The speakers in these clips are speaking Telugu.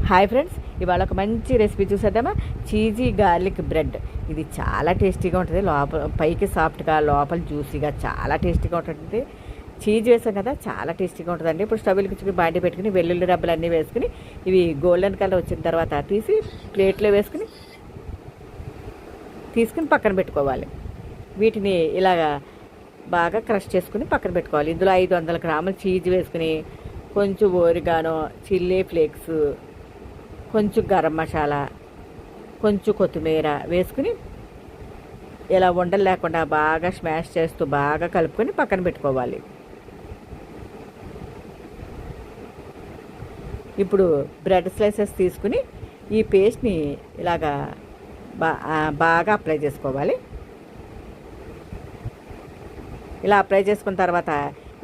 హాయ్ ఫ్రెండ్స్, ఇవాళ ఒక మంచి రెసిపీ చూసేద్దామా. Cheesy garlic bread. ఇది చాలా టేస్టీగా ఉంటుంది. లోపల పైకి సాఫ్ట్గా, లోపల జ్యూసీగా చాలా టేస్టీగా ఉంటుంది. చీజ్ వేసాం కదా, చాలా టేస్టీగా ఉంటుందండి. ఇప్పుడు స్టవ్ వెలిగించుకుని బాండి పెట్టుకుని వెల్లుల్లి రబ్బలు అన్నీ వేసుకుని ఇవి గోల్డెన్ కలర్ వచ్చిన తర్వాత తీసి ప్లేట్లో వేసుకుని తీసుకుని పక్కన పెట్టుకోవాలి. వీటిని ఇలాగా బాగా క్రష్ చేసుకుని పక్కన పెట్టుకోవాలి. ఇందులో 500 గ్రాముల చీజ్ వేసుకుని కొంచెం ఓరిగానో, చిల్లీ ఫ్లేక్స్, కొంచెం గరం మసాలా, కొంచెం కొత్తిమీర వేసుకుని ఇలా ఉండలు లేకుండా బాగా స్మాష్ చేస్తూ బాగా కలుపుకొని పక్కన పెట్టుకోవాలి. ఇప్పుడు బ్రెడ్ స్లైసెస్ తీసుకుని ఈ పేస్ట్ని ఇలాగా బాగా అప్లై చేసుకోవాలి. ఇలా అప్లై చేసుకున్న తర్వాత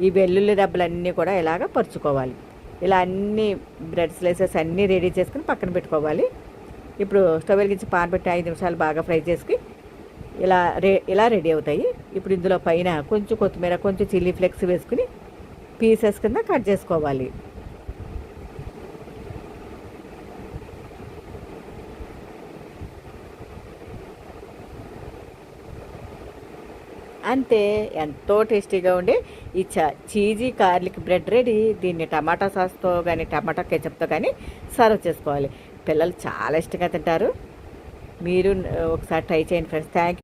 ఈ వెల్లుల్లి రబ్బలన్నీ కూడా ఇలాగ పరుచుకోవాలి. ఇలా అన్ని బ్రెడ్ స్లైసెస్ అన్నీ రెడీ చేసుకుని పక్కన పెట్టుకోవాలి. ఇప్పుడు స్టవ్ వెలిగించి పాన్ పెట్టి 5 నిమిషాలు బాగా ఫ్రై చేసుకుని ఇలా రెడీ అవుతాయి. ఇప్పుడు ఇందులో పైన కొంచెం కొత్తిమీర, కొంచెం చిల్లీ ఫ్లేక్స్ వేసుకుని పీసెస్ కింద కట్ చేసుకోవాలి. అంతే, ఎంతో టేస్టీగా ఉండే ఈ చీజీ గార్లిక్ బ్రెడ్ రెడీ. దీన్ని టమాటా సాస్తో కానీ టమాటా కెచప్తో కానీ సర్వ్ చేసుకోవాలి. పిల్లలు చాలా ఇష్టంగా తింటారు. మీరు ఒకసారి ట్రై చేయండి ఫ్రెండ్స్. Thank you.